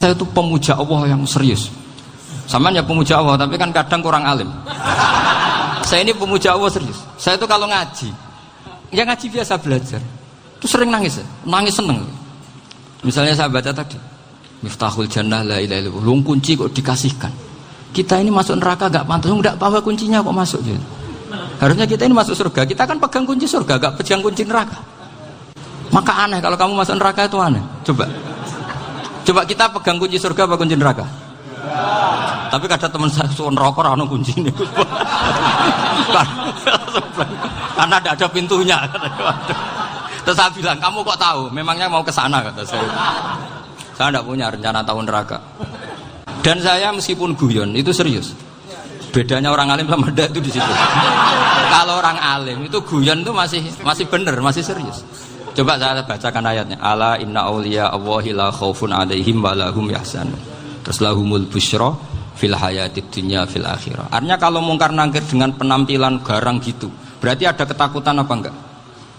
Saya itu pemuja Allah yang serius. Sama ya pemuja Allah, tapi kan kadang kurang alim. Saya ini pemuja Allah serius. Saya itu kalau ngaji, ya ngaji biasa belajar, itu sering nangis, nangis seneng. Misalnya saya baca tadi, Miftahul Jannah la ilaha illallah, lung kunci kok dikasihkan. Kita ini masuk neraka gak pantas, enggak bawa kuncinya kok masuk gitu. Harusnya kita ini masuk surga, kita kan pegang kunci surga, gak pegang kunci neraka. Maka aneh kalau kamu masuk neraka itu aneh. Coba kita pegang kunci surga apa kunci neraka? Tapi kadang teman saya suka neraka ora ono kuncine. Karena tidak ada pintunya. Terus saya bilang, kamu kok tahu? Memangnya mau ke sana kata saya. Saya tidak punya rencana tahu neraka. Dan saya meskipun guyon itu serius. Bedanya orang alim sama ndak itu di situ. Kalau orang alim itu guyon itu masih benar, masih serius. Coba saya bacakan ayatnya. Ala inna auliya Allahi la khaufun alaihim wa lahum yahzanun. Terus lahumul busyra fil hayatid dunya fil akhirah. Artinya kalau mungkar nangkir dengan penampilan garang gitu, berarti ada ketakutan apa enggak?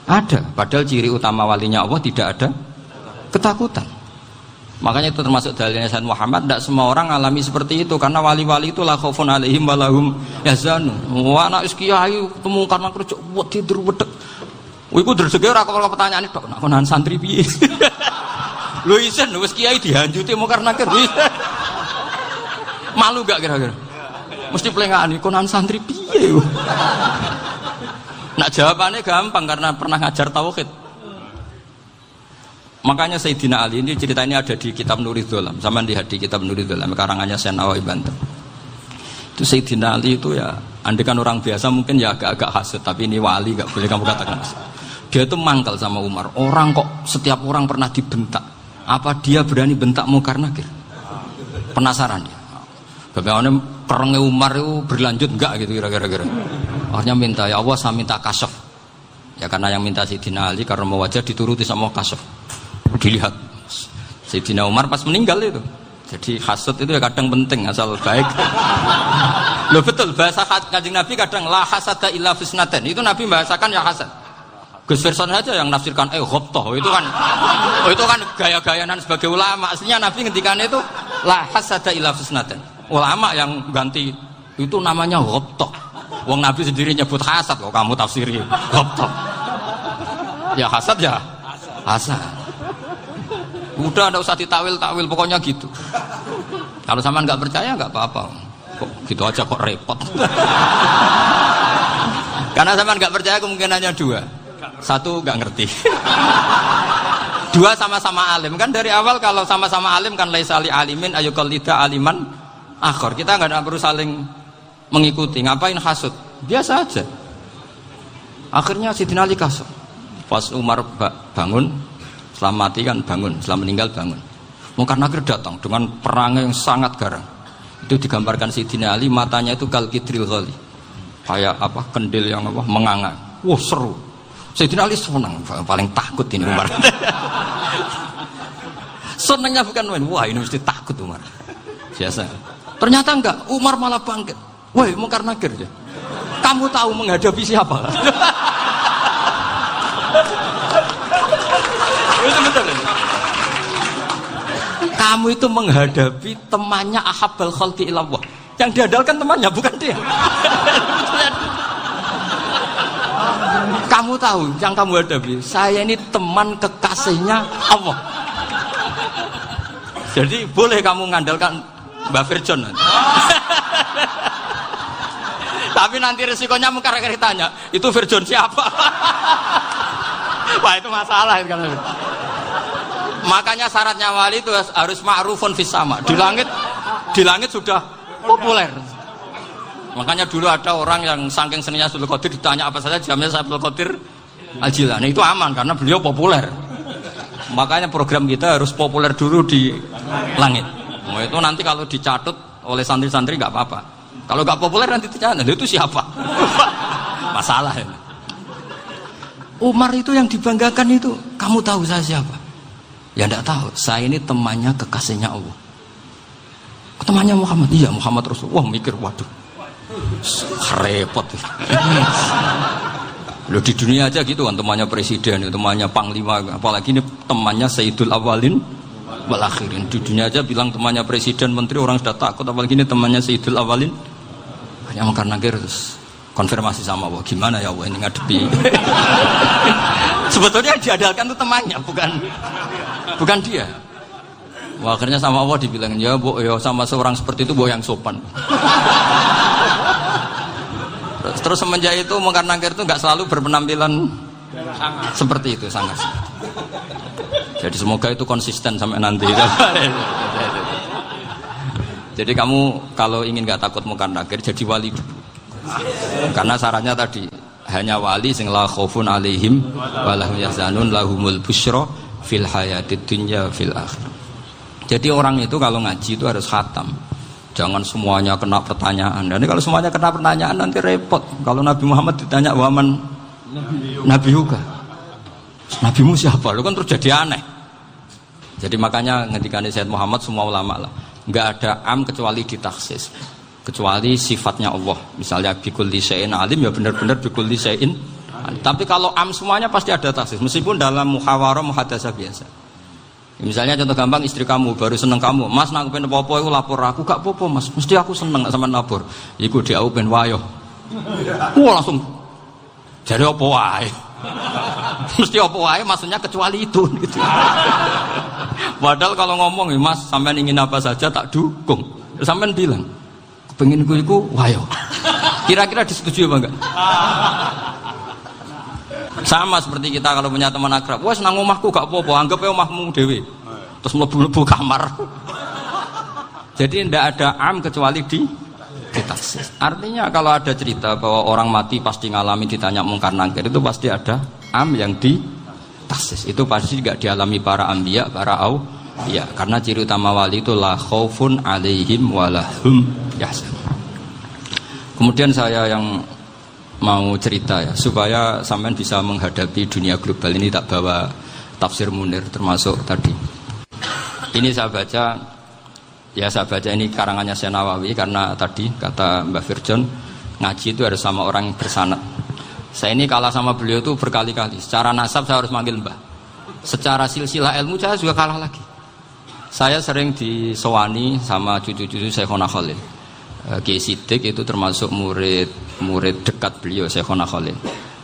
Ada. Padahal ciri utama walinya Allah tidak ada ketakutan. Makanya itu termasuk dalilnya Sayyid Muhammad. Tidak semua orang alami seperti itu, karena wali-wali itu la khaufun alaihim wa lahum yahzanun. Wa ana kiai ketemu karena kerja buat tidur wedek. Iku dreseke ora kok pertanyaan itu, nak konan santri piye? Lho isen wis kiai dihanjuti mungkar nakir. Malu gak kira-kira? Mesti pelengahan konan santri piye? Nak jawabannya gampang karena pernah ngajar tauhid. Makanya Sayyidina Ali ini ceritanya ada di kitab Nurul Dholam. Sama lihat di kitab Nurul Dholam karangannya Syekh Nawawi Banten. Itu Sayyidina Ali itu ya, andekan orang biasa mungkin ya agak-agak hasud, tapi ini wali gak boleh kamu katakan hasud. Dia itu mangkal sama Umar. Orang kok setiap orang pernah dibentak. Apa dia berani bentak mungkar nakir? Penasaran dia. Bagaimana perangnya Umar itu berlanjut enggak gitu kira-kira. Akhirnya minta, ya Allah saya minta kasyaf. Ya karena yang minta Sayyidina Ali karena mau wajah dituruti sama kasyaf. Dilihat Sayyidina Umar pas meninggal itu. Jadi hasud itu ya kadang penting asal baik. Loh betul, bahasa Kanjeng Nabi kadang la hasada illa fisnaten. Itu Nabi bahasakan ya hasad. Gus Verson saja yang nafsirkan ghobtoh itu kan gaya-gayanan sebagai ulama. Aslinya Nabi ngendikannya itu la hasada illa fisnaten. Ulama yang ganti itu namanya ghobtoh. Wong Nabi sendiri nyebut hasad kok kamu tafsiri ghobtoh. Ya hasad ya hasad. Udah enggak usah ditawil-tawil pokoknya gitu. Kalau sampean enggak percaya enggak apa-apa. Kok gitu aja kok repot. Karena sampean enggak percaya kemungkinannya dua. Satu enggak ngerti. Dua sama-sama alim. Kan dari awal kalau sama-sama alim kan laisa li alimin ayyuqallida aliman akhir. Kita enggak perlu saling mengikuti. Ngapain hasud? Biasa aja. Akhirnya Sayyidina Ali kasut. Pas Umar bangun, setelah mati kan bangun, setelah meninggal bangun. Mungkar nakir datang dengan perang yang sangat garang. Itu digambarkan Sayyidina Ali, matanya itu kal kidril ghali. Kayak apa? Kendil yang apa? Menganga. Wah, seru. Sayyidina Ali senang, paling takut ini Umar. Senangnya bukan main. Wah, ini mesti takut Umar. Biasa. Ternyata enggak, Umar malah bangkit. Woi, mungkar nakir ya. Kamu tahu menghadapi siapa? Itu betul. Kamu itu menghadapi temannya ahabbal khalqi ilallah. Yang diandalkan temannya bukan dia. Kamu tahu yang kamu hadapi. Saya ini teman kekasihnya Allah. Jadi boleh kamu mengandalkan Mbak Virjon. Tapi nanti resikonya mungkar nakir tanya, itu Virjon siapa? Wah itu masalah kan. Makanya syaratnya wali itu harus ma'rufun fis sama. Di langit sudah populer. Makanya dulu ada orang yang saking seninya Abdul Qadir ditanya apa saja jamnya Abdul Qadir Al-Jilani itu aman karena beliau populer. Makanya program kita harus populer dulu di langit. Nah, itu nanti kalau dicatut oleh santri-santri nggak apa-apa. Kalau nggak populer nanti dicatat itu siapa? Masalah ini. Umar itu yang dibanggakan itu, kamu tahu saya siapa? Ya enggak tahu, saya ini temannya kekasihnya Allah. Temannya Muhammad, iya Muhammad Rasul. Wah mikir, waduh, repot. Loh di dunia aja gitu kan, temannya presiden, temannya panglima, apalagi ini temannya Sayyidul Awalin wal akhirin. Di dunia aja bilang temannya presiden, menteri, orang sudah takut, apalagi ini temannya Sayyidul Awalin. Hanya mungkar nakir terus konfirmasi sama Allah, gimana ya Allah ini ngadepi. Sebetulnya yang diadalkan itu temannya, bukan dia. Wah, akhirnya sama Allah dibilang, ya bu, ya sama seorang seperti itu bu yang sopan. Terus semenjak itu mungkar nakir itu nggak selalu berpenampilan seperti itu, sangat. Jadi semoga itu konsisten sampai nanti. Jadi kamu kalau ingin nggak takut mungkar nakir, jadi wali dulu. Karena syaratnya tadi hanya wali sing la khaufun alaihim wa lahum yahzanun lahumul busyra fil hayatid dunya fil akhirah. Jadi orang itu kalau ngaji itu harus khatam. Jangan semuanya kena pertanyaan. Dan kalau semuanya kena pertanyaan nanti repot. Kalau Nabi Muhammad ditanya waman Nabi juga. Nabimu siapa? Lu kan terus jadi aneh. Jadi makanya ketika Sayyid Muhammad semua ulama lah, enggak ada am kecuali ditaksis. Kecuali sifatnya Allah. Misalnya bikulli syai'in alim, ya benar-benar bikulli syai'in. Tapi kalau am semuanya pasti ada taksis. Meskipun dalam muhawarah muhadasah biasa. Misalnya contoh gampang, istri kamu baru seneng kamu, mas nak pengen apa-apa itu lapor aku, gak apa-apa mas, mesti aku seneng sama lapor. Iku dia aku pengen wayo. Wah langsung jadi apa wae. Mesti apa wae maksudnya kecuali itu gitu. Padahal kalau ngomong mas sampean ingin apa saja tak dukung. Sampean bilang pengen iku wayo. Kira-kira disetujui apa enggak? Sama seperti kita kalau punya teman akrab, wes nang omahku gak apa-apa, anggap aja omahmu dhewe. Terus mlebu-mlebu kamar. Jadi tidak ada am kecuali di taksis. Artinya kalau ada cerita bahwa orang mati pasti ngalami ditanya mungkar nakir, itu pasti ada am yang di taksis. Itu pasti tidak dialami para anbiya, para auliya. Karena ciri utama wali itu la khaufun alaihim walahum yahzanun. Kemudian saya yang mau cerita ya, supaya sampean bisa menghadapi dunia global ini, tak bawa tafsir Munir termasuk tadi. Ini saya baca ini karangannya Syekh Nawawi, karena tadi kata Mbak Firjon ngaji itu harus sama orang yang bersanad. Saya ini kalah sama beliau itu berkali-kali. Secara nasab saya harus manggil Mbah. Secara silsilah ilmu saya juga kalah lagi. Saya sering disowani sama cucu-cucu Syekhona Khalil. Kiai Siddiq itu termasuk murid dekat beliau, Syekhona Khalil.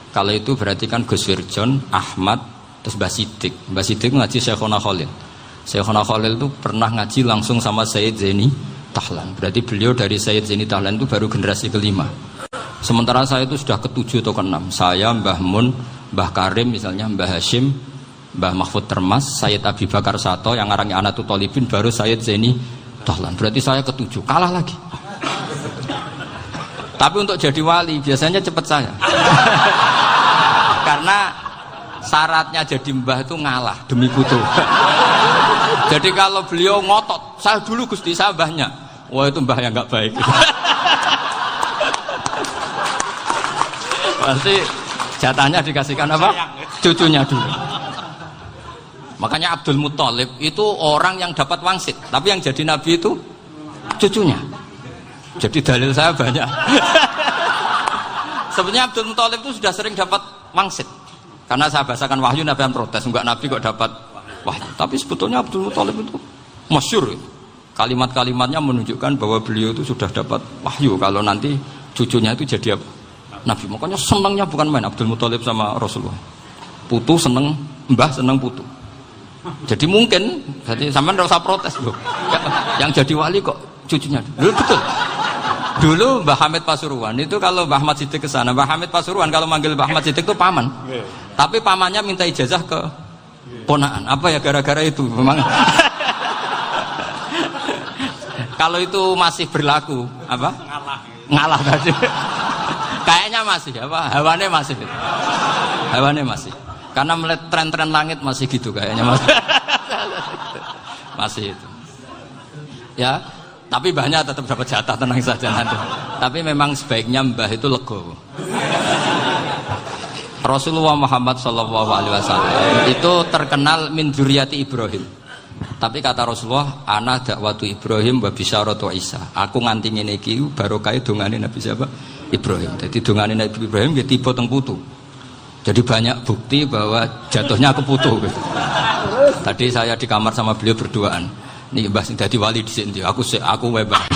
Kalau itu berarti kan Gus Wirjon, Ahmad, terus Mbah Siddiq. Mbah Siddiq ngaji Syekhona Khalil. Syekhona Khalil itu pernah ngaji langsung sama Sayyid Zaini Tahlan. Berarti beliau dari Sayyid Zaini Tahlan itu baru generasi kelima. Sementara saya itu sudah ke-7 atau ke-6. Saya, Mbah Mun, Mbah Karim misalnya, Mbah Hashim, Mbah Mahfud Termas, Sayyid Abi Bakar Sato, yang ngarangnya Anatul Talibin, baru Sayyid Zaini Tahlan. Berarti saya ke-7, kalah lagi. Tapi untuk jadi wali biasanya cepat saya. Karena syaratnya jadi mbah itu ngalah demi putu. Jadi kalau beliau ngotot, saya dulu Gusti, saya mbahnya. Wah itu mbah yang nggak baik. Pasti jatahnya dikasihkan apa? Cucunya dulu. Makanya Abdul Muthalib itu orang yang dapat wangsit, tapi yang jadi nabi itu cucunya. Jadi dalil saya banyak. Sebenarnya Abdul Muthalib itu sudah sering dapat wangsit. Karena saya bahasakan wahyu, Nabi yang protes, enggak Nabi kok dapat wahyu. Tapi sebetulnya Abdul Muthalib itu masyhur. Kalimat-kalimatnya menunjukkan bahwa beliau itu sudah dapat wahyu kalau nanti cucunya itu jadi Nabi. Makanya senangnya bukan main Abdul Muthalib sama Rasulullah. Putu seneng, mbah seneng putu. Jadi mungkin, jadi sampean enggak usah protes loh. Yang jadi wali kok cucunya. Betul. Dulu Mbah Hamid Pasuruan itu kalau Mbah Ahmad Siddiq ke sana, Mbah Hamid Pasuruan kalau manggil Mbah Ahmad Siddiq itu paman. Tapi pamannya minta ijazah ke ponakan. Apa ya gara-gara itu memang. Kalau itu masih berlaku, apa? Ngalah tadi. Kayaknya masih apa? Hawane masih. Karena melihat tren-tren langit masih gitu kayaknya masih. Masih itu. Ya. Tapi mbahnya tetap dapat jatah, tenang saja nanti. Tapi memang sebaiknya mbah itu legowo. Rasulullah Muhammad SAW itu terkenal min dzurriyyati Ibrahim. Tapi kata Rasulullah, ana dakwatu Ibrahim wa bisyaratu Isa. Aku nganti ngene iki barokah dongane Nabi siapa? Ibrahim. Jadi dongane Nabi Ibrahim nggih tiba teng putu. Jadi banyak bukti bahwa jatuhnya ke putu gitu. Tadi saya di kamar sama beliau berduaan. Nih Mbah sing dadi wali di sini. Aku webah.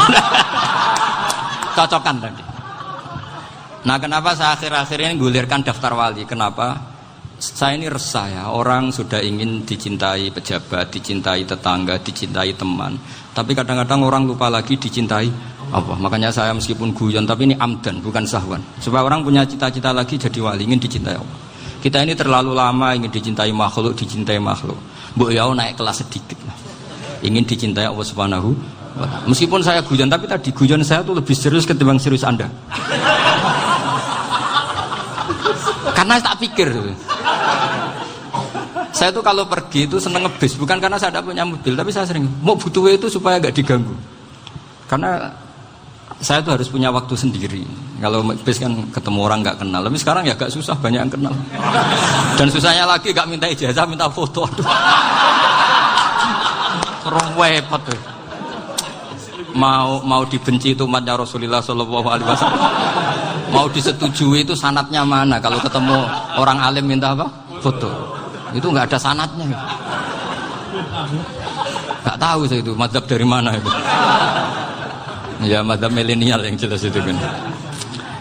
Cocokan tadi. Nah, kenapa saya akhir-akhir ini gulirkan daftar wali? Kenapa? Saya ini resah ya. Orang sudah ingin dicintai pejabat, dicintai tetangga, dicintai teman. Tapi kadang-kadang orang lupa lagi dicintai Allah. Makanya saya meskipun guyon, tapi ini amdan, bukan sahwan. Supaya orang punya cita-cita lagi jadi wali, ingin dicintai Allah. Kita ini terlalu lama ingin dicintai makhluk. Mbok ya naik kelas sedikit lah. Ingin dicintai Allah Subhanahu wa Ta'ala. Meskipun saya guyon, tapi tadi guyon saya tuh lebih serius ketimbang serius Anda. Karena tak pikir. Saya tuh kalau pergi itu seneng ngebis, bukan karena saya tidak punya mobil, tapi saya sering mau butuh itu supaya nggak diganggu. Karena saya tuh harus punya waktu sendiri. Kalau bis kan ketemu orang nggak kenal, tapi sekarang ya agak susah, banyak yang kenal. Dan susahnya lagi nggak minta ijazah, minta foto. Aduh. Repot tuh. Mau dibenci itu umatnya Rasulullah Shallallahu Alaihi Wasallam. Mau disetujui itu sanatnya mana? Kalau ketemu orang alim minta apa? Foto. Itu nggak ada sanatnya. Nggak tahu saya itu mazhab dari mana itu. Ya mazhab milenial yang jelas itu kan.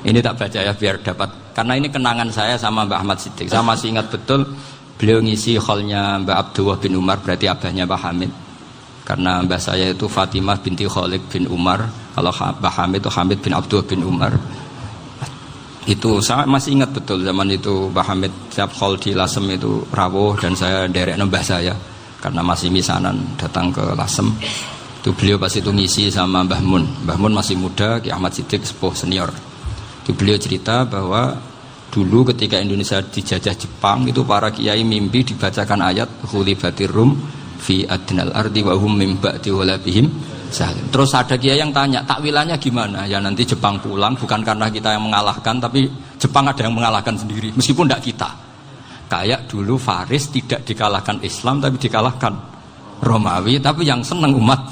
Ini tak baca ya biar dapat. Karena ini kenangan saya sama Mbak Ahmad Siddiq. Saya masih ingat betul beliau ngisi hallnya Mbak Abdullah bin Umar, berarti abahnya Mbak Hamid. Karena mbah saya itu Fatimah binti Khalid bin Umar. Kalau Mbah Hamid itu Hamid bin Abdullah bin Umar. Itu saya masih ingat betul zaman itu Mbah Hamid siap hall di Lasem itu rawuh dan saya derek mbah saya karena masih misanan datang ke Lasem. Itu beliau pas itu ngisi sama Mbah Mun. Mbah Mun masih muda, Ki Ahmad Siddiq sepuh senior. Itu beliau cerita bahwa dulu ketika Indonesia dijajah Jepang itu para kiai mimpi dibacakan ayat Ghulibatir Rum fi adnal ardi wa hum min ba'di walabihim salim. Terus ada kiai yang tanya, takwilannya gimana? Ya nanti Jepang pulang bukan karena kita yang mengalahkan, tapi Jepang ada yang mengalahkan sendiri meskipun tidak kita. Kayak dulu Faris tidak dikalahkan Islam tapi dikalahkan Romawi, tapi yang senang umat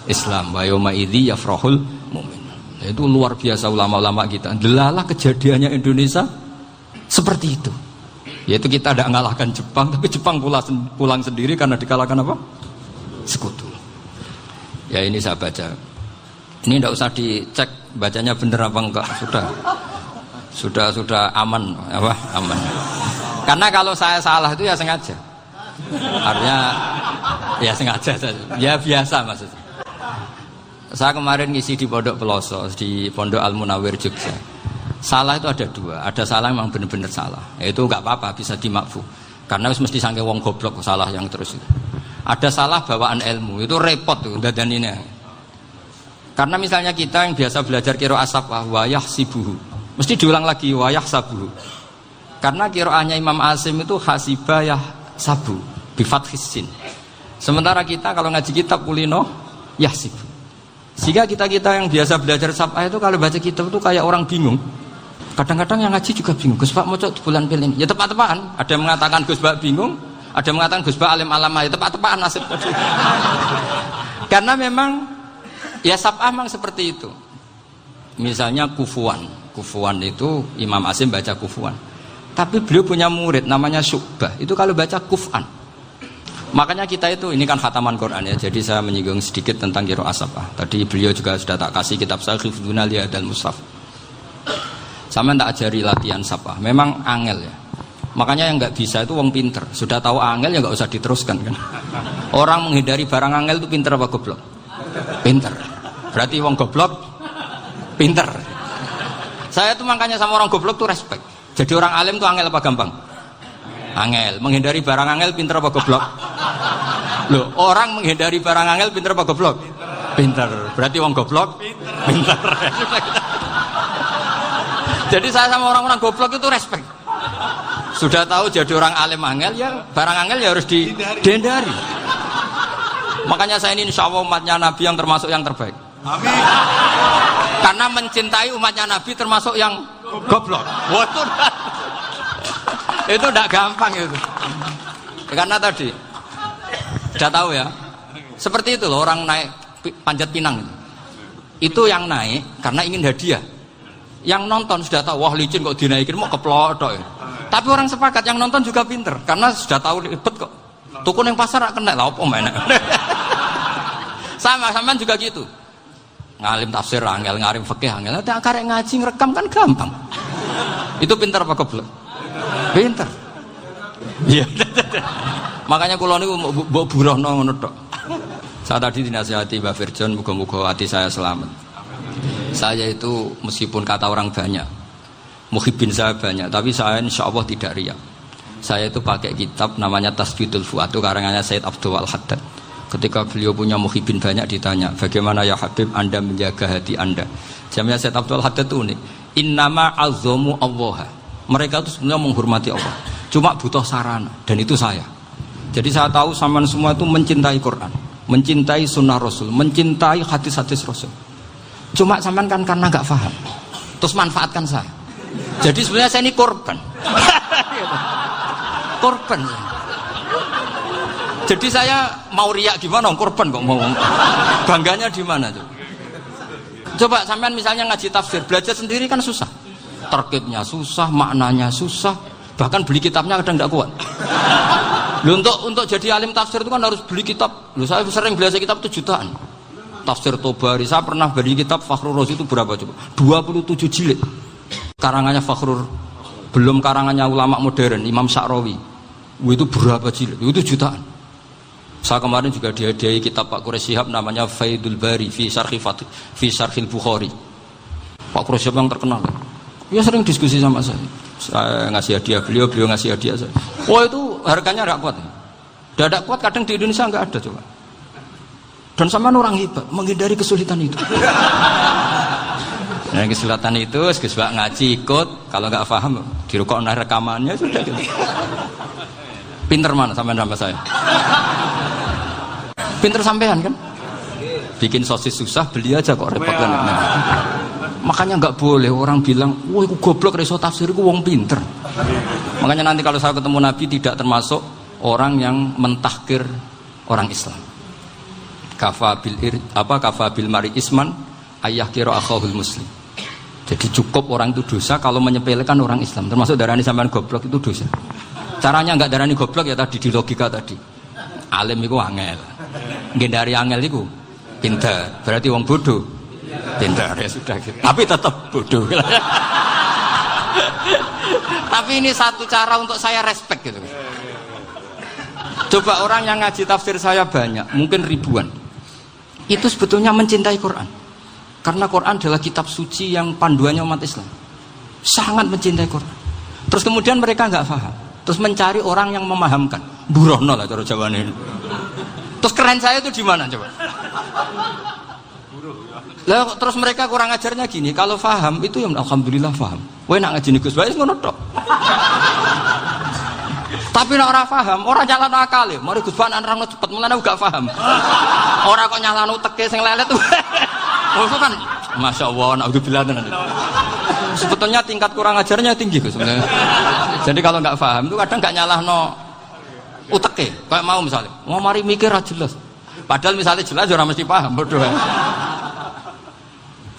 Islam. Wa yauma idzi yafrahul mu'min. Itu luar biasa ulama-ulama kita. Delalah kejadiannya Indonesia seperti itu. Yaitu kita tidak mengalahkan Jepang, tapi Jepang pulang sendiri karena dikalahkan apa? Sekutu. Ya ini saya baca. Ini tidak usah dicek bacanya benar apa enggak. Sudah aman apa? Aman. Karena kalau saya salah itu ya sengaja. Artinya ya sengaja saja. Ya biasa maksudnya. Saya kemarin ngisi di Pondok Peloso, di Pondok Al Munawir Jogja. Salah itu ada dua, ada salah memang benar-benar salah. Itu nggak apa-apa, bisa dimakfu. Karena mesti sangke wong goblok salah yang terus itu. Ada salah bawaan ilmu, itu repot tuh dan ini. Karena misalnya kita yang biasa belajar qiraah safah wayah sibuhu, mesti diulang lagi wayah sabuhu. Karena qiraahnya Imam Asim itu hasibah sabu bifathis sin. Sementara kita kalau ngaji kitab kulino yahsibu. Sehingga kita yang biasa belajar safah itu kalau baca kitab itu kayak orang bingung. Kadang-kadang yang ngaji juga bingung. Gus Pak mau cok bulan pilih ini. Ya tepat-tepatan. Ada yang mengatakan Gus Pak bingung, ada yang mengatakan Gus Pak alim alamah. Ya tepat-tepatan nasib tadi. Karena memang ya saf'ah memang seperti itu. Misalnya kufuan. Kufuan itu Imam Asim baca kufuan. Tapi beliau punya murid namanya Syu'bah. Itu kalau baca kuf'an. Makanya kita itu, ini kan khataman Quran ya. Jadi saya menyinggung sedikit tentang qiraah saf'ah. Tadi beliau juga sudah tak kasih kitab saya Hifdzuna Liyadal Mushaf. Sama tak ajari latihan saf'ah. Memang angel ya. Makanya yang nggak bisa itu wong pinter. Sudah tahu angel ya nggak usah diteruskan kan. Orang menghindari barang angel itu pinter apa goblok? Pinter. Berarti wong goblok pinter. Saya tuh makanya sama orang goblok tuh respect. Jadi orang alim tuh angel apa gampang? Angel. Menghindari barang angel pinter apa goblok? Loh, orang menghindari barang angel pinter apa goblok? Pinter. Berarti wong goblok pinter. Jadi saya sama orang-orang goblok itu respect. Sudah tahu jadi orang alim angel ya barang angel ya harus dihindari. Makanya saya ini insya Allah umatnya Nabi yang termasuk yang terbaik. Amin. Karena mencintai umatnya Nabi termasuk yang goblok. Waduh. Itu tidak gampang itu. Karena tadi sudah tahu ya. Seperti itu loh orang naik panjat pinang. Itu yang naik karena ingin hadiah. Yang nonton sudah tahu, wah licin kok dinaikin mau keplok ya. Tapi orang sepakat yang nonton juga pinter karena sudah tahu ribet kok. Tuku ning pasar rak kena lha opo menek. Sama-sama juga gitu. Ngalim tafsir angel, ngalim fikih angel. Nek karek ngaji ngrekam kan gampang. Itu pintar apa goblok? Pintar. Iya. Makanya kula niku mbok burohno ngono tok. Saya tadi dinasihati Mbak Firjon, muga-muga hati saya selamat. Saya itu meskipun kata orang banyak, muhibbin saya banyak, tapi saya insya Allah tidak riya. Saya itu pakai kitab namanya Tasbidul Fuad, itu karangannya Said Abdul Al-Haddad. Ketika beliau punya muhibbin banyak ditanya, bagaimana ya Habib Anda menjaga hati Anda? Jamnya Said Abdul Al-Haddad itu unik. Innama azzamu Allah. Mereka itu sebenarnya menghormati Allah, cuma butuh sarana, dan itu saya. Jadi saya tahu sampean semua itu mencintai Quran, mencintai sunnah Rasul, mencintai hadis-hadis Rasul. Cuma sampean kan karena nggak paham, terus manfaatkan saya. Jadi sebenarnya saya ini korban. Korban. Jadi saya mau riak gimana? Korban kok mau. Bangganya di mana tuh? Coba sampean misalnya ngaji tafsir, belajar sendiri kan susah. Terkibnya susah, maknanya susah, bahkan beli kitabnya kadang nggak kuat. Loh, untuk jadi alim tafsir itu kan harus beli kitab. Loh, saya sering belajar kitab itu jutaan. Tafsir Tobari, saya pernah beli kitab Fakhrur Razi itu berapa coba? 27 jilid. Karangannya Fakhrur, belum karangannya ulama modern, Imam Sya'rawi. Itu berapa jilid? Itu jutaan. Saya kemarin juga dihadiahi kitab Pak Quraish Shihab namanya Faidul Bari fi Syarhil Bukhari. Pak Quraish Shihab yang terkenal. Dia sering diskusi sama saya. Saya ngasih hadiah beliau ngasih hadiah saya. Oh itu harganya tidak kuat. Tidak kuat kadang di Indonesia nggak ada coba. Dan sama orang hebat menghindari kesulitan itu. Nah, kesulitan itu sebab ngaji ikut, kalau nggak paham dirukok rekamannya sudah gitu. Pinter mana sampean sama saya? Pinter sampean kan? Bikin sosis susah, beli aja kok repot kan. Nah, makanya nggak boleh orang bilang, wah aku goblok reso tafsir, aku wong pinter. Makanya nanti kalau saya ketemu Nabi tidak termasuk orang yang mentahkir orang Islam. Kafa bil mari isman ayah kira akhahul muslim. Jadi cukup orang itu dosa kalau menyepelekan orang Islam. Termasuk darani sampean goblok itu dosa. Caranya nggak darani goblok ya tadi di logika tadi. Alim itu angel. Ngendari angel itu pinter. Berarti wong bodoh. Pinter ya sudah gitu. Tapi tetap bodoh. Tapi ini satu cara untuk saya respect gitu. Coba orang yang ngaji tafsir saya banyak, mungkin ribuan. Itu sebetulnya mencintai Quran. Karena Quran adalah kitab suci yang panduannya umat Islam. Sangat mencintai Quran. Terus kemudian mereka nggak paham. Terus mencari orang yang memahamkan. Burohno lah cara jawabannya. Terus keren saya itu di mana coba? Lah terus mereka kurang ajarnya gini, kalau paham itu ya alhamdulillah paham. Kowe nak ngaji Gus Bae ngono tok. Tapi nek ora paham, ora nyalano akal ya. Mari Gus Bae nerangno cepet mulane aku gak paham. Ora kok nyalano teke sing lelet tuh. Oh kan masyaallah naudzubillah tenan. Sebetulnya tingkat kurang ajarnya tinggi Gus sebenarnya. Jadi kalau nggak paham itu kadang nggak nyalahno uteke. Kayak mau misalnya, mau mari mikir aja jelas. Padahal misalnya jelas orang mesti paham bodoh.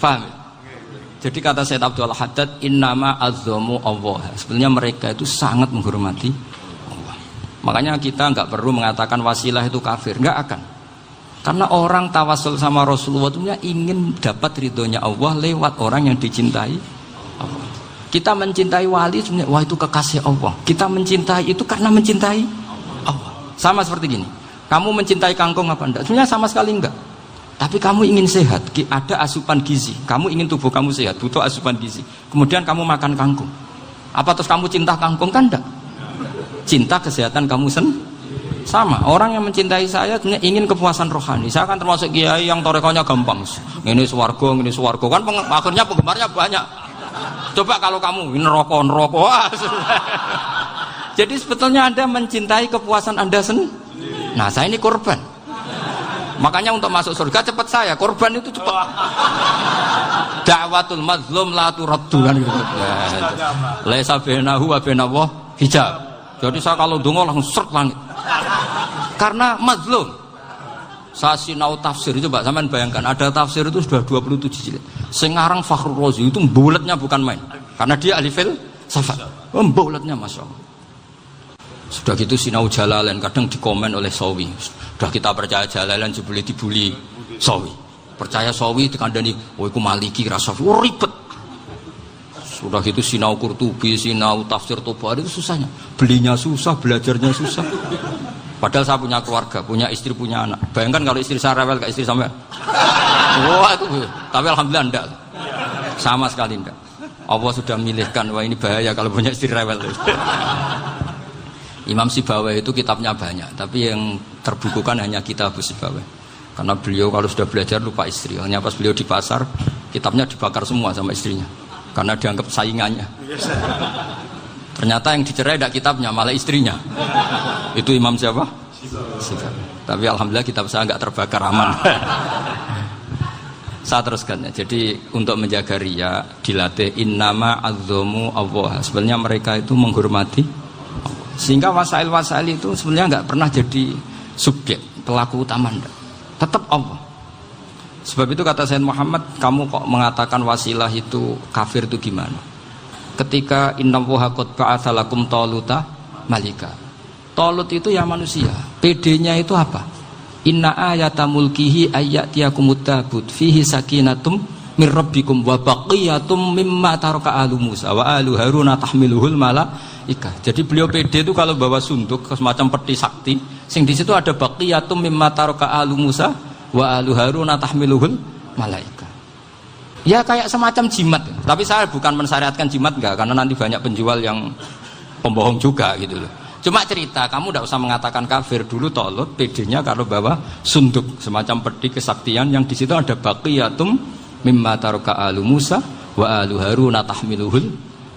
Paham? Jadi kata Said Abdul Haddad, innama azzamu Allah. Sebenarnya mereka itu sangat menghormati Allah. Makanya kita nggak perlu mengatakan wasilah itu kafir, nggak akan. Karena orang tawasul sama Rasulullah itu ingin dapat ridhonya Allah lewat orang yang dicintai Allah. Kita mencintai wali sebenarnya, wah itu kekasih Allah. Kita mencintai itu karena mencintai Allah. Sama seperti gini, kamu mencintai kangkung apa enggak? Sebenarnya sama sekali enggak. Tapi kamu ingin sehat, ada asupan gizi. Kamu ingin tubuh kamu sehat, butuh asupan gizi. Kemudian kamu makan kangkung. Apa terus kamu cinta kangkung kan enggak? Cinta kesehatan kamu sama. Orang yang mencintai saya sebenarnya ingin kepuasan rohani. Saya kan termasuk kiai yang torekonya gampang. Ini swarga kan akhirnya penggemarnya banyak. Coba kalau kamu neraka. Jadi sebetulnya Anda mencintai kepuasan Anda sendiri. Nah, saya ini korban. Makanya untuk masuk surga cepat saya, korban itu cepat. Da'watul mazlum la turaddu kan gitu. Laisa bainahu wa bainallah hijab. Jadi saya kalau donga langsung seret langit. Karena mazlum. Saya sinau tafsir itu, Mbak, sampean bayangkan ada tafsir itu sudah 27 jilid. Sing ngarang Fakhrur Razi itu bulatnya bukan main. Karena dia ahli filsafat. Bulatnya masyaallah. Sudah gitu sinau Jalalain kadang dikomen oleh Sawi. Sudah kita percaya Jalalain jebule dibuli Sawi. Percaya Sawi dikandani, "Oh iku Maliki ra Safi." Oh ribet. Sudah gitu sinau Qurtubi, sinau tafsir Tabari itu susahnya. Belinya susah, belajarnya susah. Padahal saya punya keluarga, punya istri, punya anak. Bayangkan kalau istri saya rewel kayak istri sampean. Wah itu, tapi alhamdulillah enggak. Sama sekali enggak. Allah sudah milihkan, wah ini bahaya kalau punya istri rewel. Imam Sibawai itu kitabnya banyak, tapi yang terbukukan hanya kitab Sibawai. Karena beliau kalau sudah belajar lupa istri. Hanya pas beliau di pasar, kitabnya dibakar semua sama istrinya. Karena dianggap saingannya. Ternyata yang dicerai tidak kitabnya, malah istrinya. Itu Imam siapa? Sibawai. Tapi alhamdulillah kitab saya nggak terbakar, aman. Saya teruskan ya. Jadi untuk menjaga riya dilatih innama azzamu Allah. Sebenarnya mereka itu menghormati Allah. Sehingga wasail-wasail itu sebenarnya nggak pernah jadi subjek pelaku utama, enggak. Tetap Allah. Sebab itu kata Sayyid Muhammad, kamu kok mengatakan wasilah itu kafir itu gimana? Ketika innallaha qad ba'atsa lakum taluta malika. Talut itu ya manusia. PD-nya itu apa? Inna ayata mulkihi ayyatiyakumut tabut fihi sakinatum mir rabbikum wa baqiyatum mimma taraka alu Musa wa alu Haruna tahmiluhul malaikah. Jadi beliau PD itu kalau bawa sunduk semacam peti sakti, sing di situ ada baqiyatum mimma taraka alu Musa wa alu Haruna tahmiluhul malaikah. Ya kayak semacam jimat, tapi saya bukan mensyariatkan jimat enggak, karena nanti banyak penjual yang pembohong juga gitu loh. Cuma cerita, kamu tidak usah mengatakan kafir dulu. Talut PD-nya kalau bawa sunduk semacam peti kesaktian yang di situ ada baqiyatum mimma taraka alu Musa wa alu Haruna tahmiluhul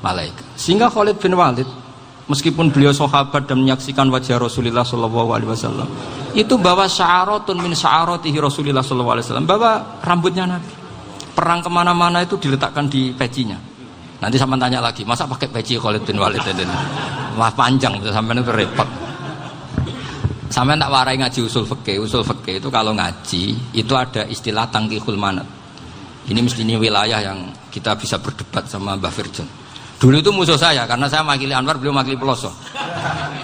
malaika. Sehingga Khalid bin Walid meskipun beliau sahabat dan menyaksikan wajah Rasulullah sallallahu alaihi wasallam, itu bawa sya'aratun min sya'aratihi Rasulullah sallallahu alaihi wasallam, bawa rambutnya Nabi. Perang kemana-mana itu diletakkan di pecinya. Nanti sama tanya lagi, masa pakai peci Khalid bin Walid ini? Wah panjang, sampai itu repot. Sampai tak warai ngaji usul fikih. Usul fikih itu kalau ngaji itu ada istilah tangkihul manat. Ini mesti ini wilayah yang kita bisa berdebat sama Mbah Firjon. Dulu itu musuh saya karena saya makili Anwar, beliau makili Peloso.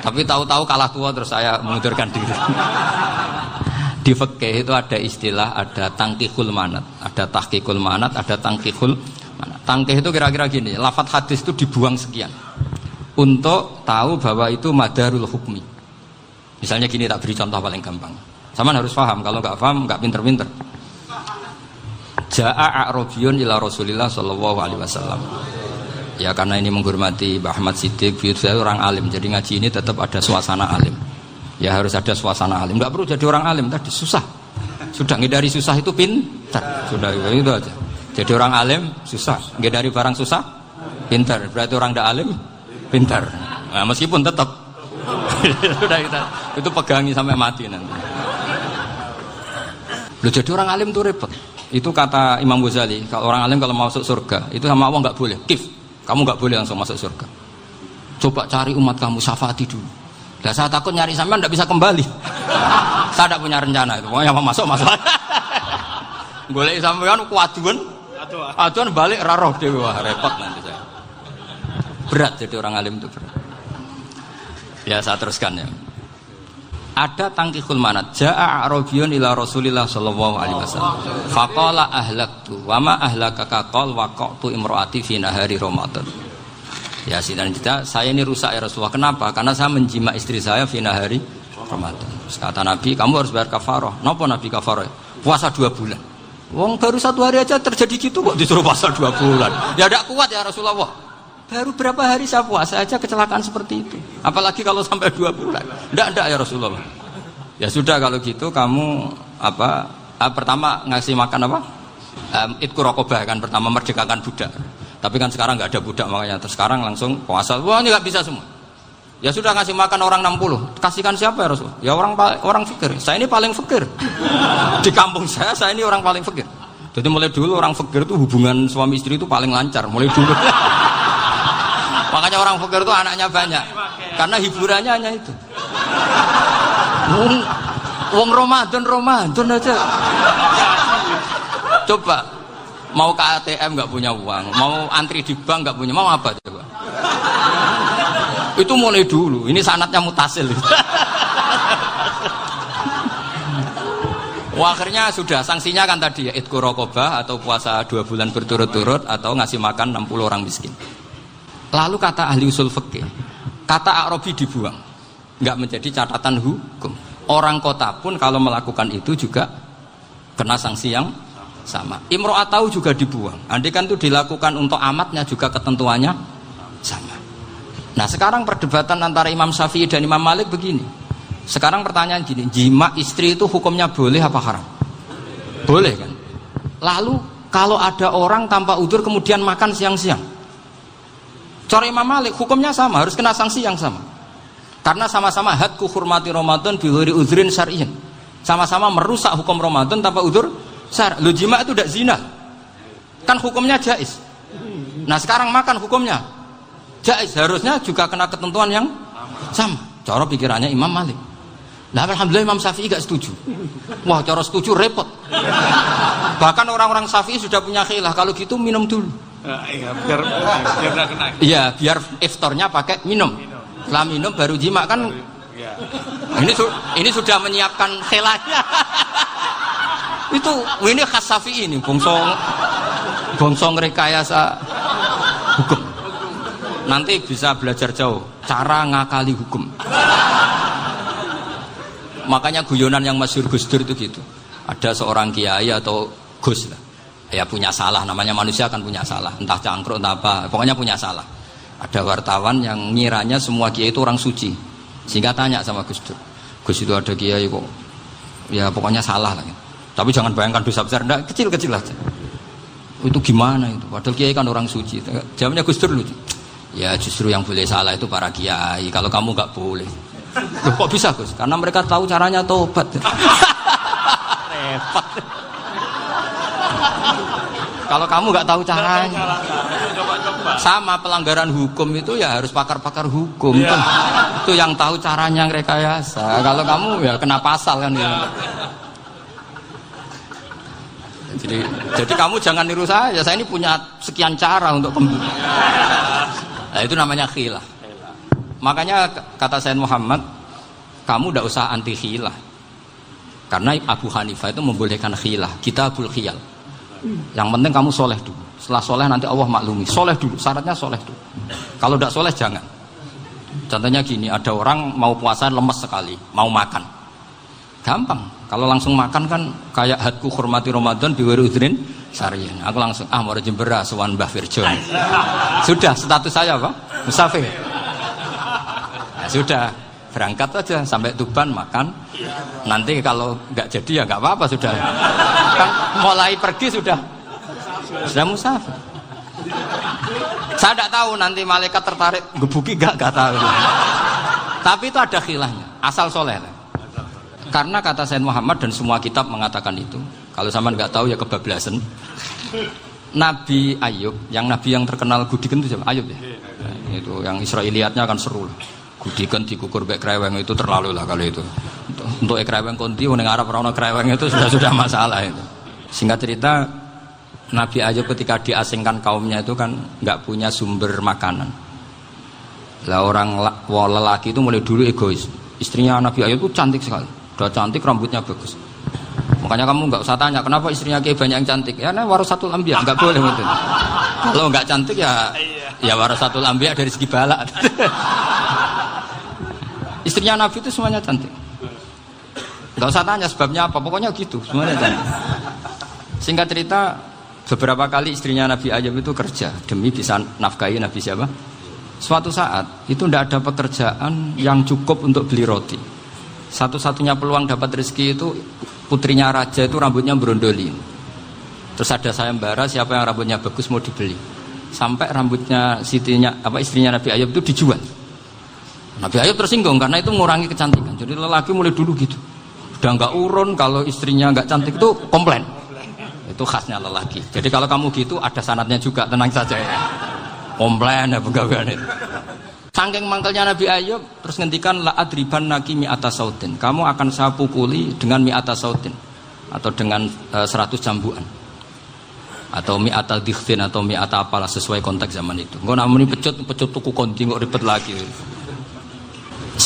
Tapi tahu-tahu kalah tua terus saya mengundurkan diri. Di fikih itu ada istilah, ada tangkihul manat, ada tahqiqul manat, ada tangkihul manat. Tangkih itu kira-kira gini, lafadz hadis itu dibuang sekian untuk tahu bahwa itu madarul hukmi. Misalnya gini, tak beri contoh paling gampang. Sama harus paham, kalau nggak paham nggak pinter-pinter. Ja'a a'rabiyun ila Rasulillah sallallahu alaihi wasallam. Ya karena ini menghormati Mbah Ahmad Siddiq, saya orang alim, jadi ngaji ini tetap ada suasana alim. Ya harus ada suasana alim, nggak perlu jadi orang alim tadi susah. Sudah ngindari susah itu pintar, sudah itu aja. Jadi orang alim susah, ngindari barang susah pintar. Berarti orang tidak alim pintar. Nah, meskipun tetap sudah kita itu pegangi sampai mati nanti. Loh, jadi orang alim itu repot. Itu kata Imam Ghazali, kalau orang alim kalau mau masuk surga itu sama Allah nggak boleh. Kif, kamu nggak boleh langsung masuk surga. Coba cari umat kamu, syafaati dulu. Nah, saya takut nyari sampean tidak bisa kembali. Saya tidak punya rencana itu. Pokoknya mau masuk. Boleh sampean kuaduan. Aduan balik raroh dewe, wah repot nanti saya. Berat jadi orang alim itu berat. Ya saya teruskan ya. Ada tangkihul manat. Ja'a a'rabiyun ila Rasulillah sallallahu alaihi wasallam. Faqala ahlaktu wa ma ahlakaka qal waqatu imraati fi nahari Ramadan. Ya sidang kita, saya ini rusak ya Rasulullah. Kenapa? Karena saya menjima istri saya fina hari Ramadan. Terus kata Nabi, kamu harus bayar kafarah. Napa Nabi kafarah? Puasa 2 bulan. Wong baru 1 hari aja terjadi gitu kok disuruh puasa 2 bulan. Ya tidak kuat ya Rasulullah. Baru berapa hari saya puasa aja kecelakaan seperti itu. Apalagi kalau sampai 2 bulan. Tidak ya Rasulullah. Ya sudah kalau gitu kamu pertama ngasih makan apa? Itqu raqabah kan, pertama merdekakan budak. Tapi kan sekarang nggak ada budak, makanya terus sekarang langsung puasa. Wah ini nggak bisa semua. Ya sudah ngasih makan orang 60. Kasihkan siapa ya Rasul? Ya orang fakir. Saya ini paling fakir. Di kampung saya ini orang paling fakir. Jadi mulai dulu orang fakir itu hubungan suami istri itu paling lancar. Mulai dulu. Makanya orang fakir itu anaknya banyak. Karena hiburannya hanya itu. Wong Ramadan aja. Coba. Mau ke ATM nggak punya uang, mau antri di bank nggak punya, mau apa coba? Itu mulai dulu. Ini sanadnya mutasil. Wah, akhirnya sudah sanksinya kan tadi ya idku raqabah atau puasa 2 bulan berturut-turut atau ngasih makan 60 orang miskin. Lalu kata ahli usul fikih, kata Arabi dibuang, nggak menjadi catatan hukum. Orang kota pun kalau melakukan itu juga kena sanksi yang sama. Imro'atau juga dibuang. Andai kan itu dilakukan untuk amatnya juga ketentuannya sama. Nah sekarang perdebatan antara Imam Syafi'i dan Imam Malik begini. Sekarang pertanyaan gini, jima istri itu hukumnya boleh apa haram? Boleh kan? Lalu kalau ada orang tanpa udzur kemudian makan siang-siang, cara Imam Malik hukumnya sama, harus kena sanksi yang sama. Karena sama-sama hadku hurmati Ramadan bi ghairi udzrin syar'iyyin. Sama-sama merusak hukum Ramadan tanpa udzur syar'. Lu jima itu tidak zina. Kan hukumnya jaiz. Nah, sekarang makan hukumnya jaiz, harusnya juga kena ketentuan yang sama. Cara pikirannya Imam Malik. Nah, alhamdulillah Imam Syafi'i gak setuju. Wah, cara setuju repot. Bahkan orang-orang Syafi'i sudah punya khilaf, kalau gitu minum dulu. Iya, biar gak kena. Iya, biar iftarnya pakai minum. Setelah minum baru jima kan. Ini sudah menyiapkan khilafnya. Ini khas Syafi'i ini, bongsong rekayasa hukum. Nanti bisa belajar jauh cara ngakali hukum. Makanya guyonan yang masyhur Gus Dur itu gitu. Ada seorang kiai atau Gus lah, ya punya salah, namanya manusia kan punya salah, entah cangkruk entah apa, pokoknya punya salah. Ada wartawan yang ngiranya semua kiai itu orang suci, sehingga tanya sama Gus Dur, Gus itu ada kiai kok, ya pokoknya salah lah. Gitu. Tapi jangan bayangkan dosa besar, enggak, kecil-kecil aja. Itu gimana itu? Padahal kiai kan orang suci. Jawabnya Gus Dur lucu. Ya justru yang boleh salah itu para kiai, kalau kamu nggak boleh. Loh, kok bisa Gus? Karena mereka tahu caranya tobat. Repot. Kalau kamu nggak tahu caranya, sama pelanggaran hukum itu ya harus pakar-pakar hukum. Itu yang tahu caranya rekayasa. Kalau kamu ya kena pasal kan ya. Jadi kamu jangan niru saya. Saya ini punya sekian cara untuk pembunuh. Nah, itu namanya khilaf. Makanya kata Sayyid Muhammad, kamu tidak usah anti khilaf. Karena Abu Hanifah itu membolehkan khilaf. Kitabul khiyal. Yang penting kamu soleh dulu. Setelah soleh nanti Allah maklumi. Soleh dulu, syaratnya soleh dulu. Kalau tidak soleh jangan. Contohnya gini, ada orang mau puasa lemes sekali, mau makan. Gampang. Kalau langsung makan kan kayak hadku hormati Ramadan biwiri udrin syar'iyyin. Aku langsung mau jembera sowan Mbah Firjon. Sudah status saya apa? Musafir. Ya, sudah berangkat aja sampai Tuban makan. Nanti kalau nggak jadi ya nggak apa-apa sudah. Kan mulai pergi sudah musafir. Saya tidak tahu nanti malaikat tertarik gebuki nggak tahu. Tapi itu ada khilafnya. Asal soleh. Karena kata Sayyid Muhammad dan semua kitab mengatakan itu. Kalau sama nggak tahu ya kebablasan. Nabi Ayub, nabi yang terkenal Gudiken itu siapa? Ayub ya. Nah, itu yang Israiliyatnya akan seru lah. Gudiken dikukur bek kreweng itu terlalu lah kalau itu. Untuk kreweng konti ning Arab ora ono kreweng itu sudah masalah itu. Singkat cerita, Nabi Ayub ketika diasingkan kaumnya itu kan nggak punya sumber makanan. Lah orang lelaki itu mulai dulu egois. Istrinya Nabi Ayub itu cantik sekali. Udah cantik, rambutnya bagus. Makanya kamu nggak usah tanya kenapa istrinya kayak banyak yang cantik. Ya, nah warasatul anbiya nggak boleh gitu. Kalau nggak cantik ya warasatul anbiya dari segi balak. Istrinya Nabi itu semuanya cantik. Nggak usah tanya sebabnya apa, pokoknya gitu, semuanya cantik. Singkat cerita, beberapa kali istrinya Nabi Ayub itu kerja demi bisa nafkahi Nabi siapa? Suatu saat itu tidak ada pekerjaan yang cukup untuk beli roti. Satu-satunya peluang dapat rezeki itu putrinya raja itu rambutnya berondolin. Terus ada sayembara siapa yang rambutnya bagus mau dibeli. Sampai rambutnya istrinya Nabi Ayub itu dijual. Nabi Ayub tersinggung karena itu mengurangi kecantikan. Jadi lelaki mulai dulu gitu. Udah nggak urun kalau istrinya nggak cantik itu komplain. Itu khasnya lelaki. Jadi kalau kamu gitu ada sanadnya juga, tenang saja ya. Komplain ya pegawaian itu. Saking mangkelnya Nabi Ayub terus ngendikan la adriban naki mi'ata sautin. Kamu akan saya pukuli dengan mi'ata sautin atau dengan 100 jambuan. Atau mi'ata dikhfin atau mi'ata apalah sesuai konteks zaman itu. Engko namune pecut tuku konti kok ribet lagi.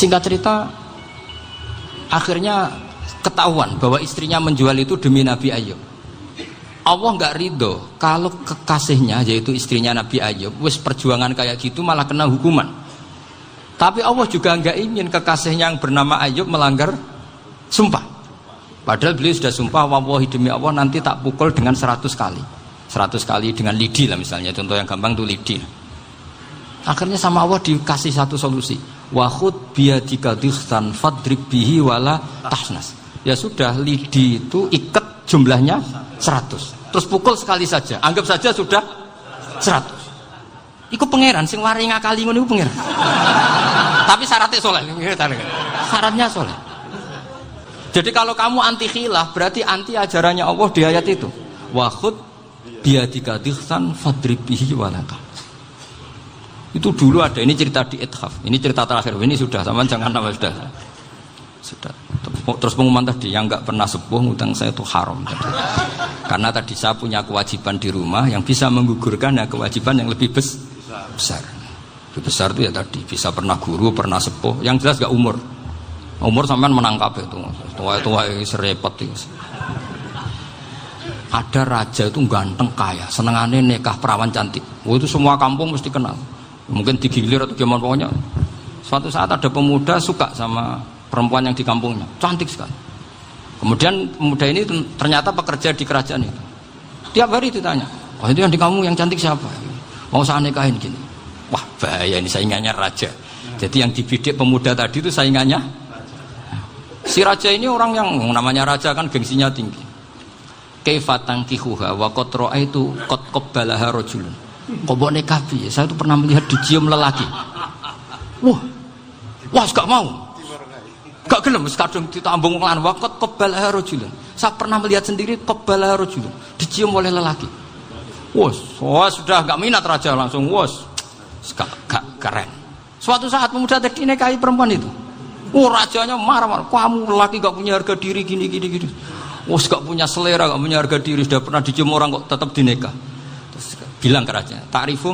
Singkat cerita, akhirnya ketahuan bahwa istrinya menjual itu demi Nabi Ayub. Allah nggak ridho kalau kekasihnya yaitu istrinya Nabi Ayub wis perjuangan kayak gitu malah kena hukuman. Tapi Allah juga nggak ingin kekasihnya yang bernama Ayub melanggar sumpah. Padahal beliau sudah sumpah, wallahi demi Allah nanti tak pukul dengan 100 kali. 100 kali dengan lidi lah misalnya, contoh yang gampang itu lidi. Akhirnya sama Allah dikasih satu solusi. Wa khud biyadika dikhsan fadrib bihi wala tahnas. Ya sudah, lidi itu ikat jumlahnya 100. Terus pukul sekali saja. Anggap saja sudah 100. Iku pangeran sing wari ngakali ngono iku pangeran. Tapi syaratnya soleh. Syaratnya soleh. Jadi kalau kamu anti khilaf berarti anti ajarannya Allah di ayat itu. Wa khud biyadika dikhsan fadrib bihi wala tahnas. Itu dulu ada, ini cerita di Ithaf, ini cerita terakhir, ini sudah, sama jangan nama sudah. Terus pengumuman tadi, yang nggak pernah sepuh ngutang saya itu haram tadi. Karena tadi saya punya kewajiban di rumah yang bisa menggugurkan ya kewajiban yang lebih besar. Lebih besar itu ya tadi, bisa pernah guru, pernah sepuh, yang jelas gak umur. Umur sampean menangkap itu, tua-tua serepet itu. Ada raja itu ganteng kaya, senengannya nikah perawan cantik. Oh, itu semua kampung mesti kenal. Mungkin digilir atau gimana pokoknya. Suatu saat ada pemuda suka sama perempuan yang di kampungnya, cantik sekali. Kemudian pemuda ini ternyata pekerja di kerajaan itu. Tiap hari ditanya, oh itu yang di kampung yang cantik siapa? Mau saya nikahin gini. Wah bahaya ini, saingannya raja. Jadi yang dibidik pemuda tadi itu saingannya. Si raja ini orang yang namanya raja kan gengsinya tinggi. Kaifatan kihuha wa qad ra'aitu qad qabbalaha rajulun. Kobok nekabi, saya itu pernah melihat dicium lelaki. Wah, gak mau. Gak gelem, kadang ditambung lan wakot kebal rajulun. Saya pernah melihat sendiri kebal rajulun, dicium oleh lelaki. Wah, sudah gak minat raja langsung. Gak keren. Suatu saat pemuda tadi nikahi perempuan itu. Rajanya marah-marah. Kamu lelaki gak punya harga diri gini. Gak punya selera, gak punya harga diri. Sudah pernah dicium orang kok tetap dinikah. Bilang ke raja, takrif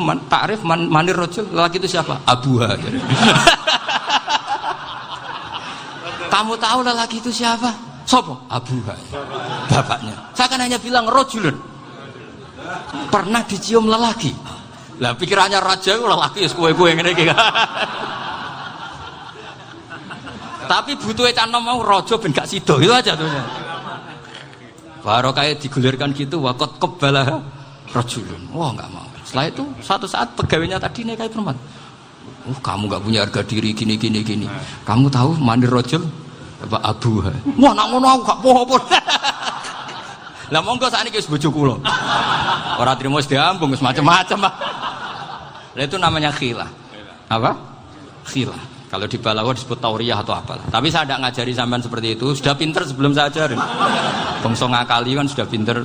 manir rajul, lelaki itu siapa? Abuha. Kamu tahu lelaki itu siapa? Sopo? Abuha. Bapaknya. Saya kan hanya bilang rajulun. Pernah dicium lelaki. Lah pikirannya raja itu lelaki kue-kue ngene iki. Tapi butuhe canom mau raja ben gak sida itu aja tuh. Baru kayak digulirkan gitu wakot kebalah rajulun. Wah nggak mau. Setelah itu suatu saat pegawainya tadi nikahi perempuan. Kamu nggak punya harga diri gini. Kamu tahu mandir rajul apa abuha? Wah nak ngono aku gak poho. Lah monggo sakniki wis bojo kula. Ora trimo wis diambung wis macam-macam. Lah itu namanya khilah. Apa? Khilah. Kalau di balaghah disebut tauriyah atau apalah. Tapi saya tidak ngajari sampean seperti itu. Sudah pinter sebelum saya ajarin. Bangsa ngakali kan sudah pinter.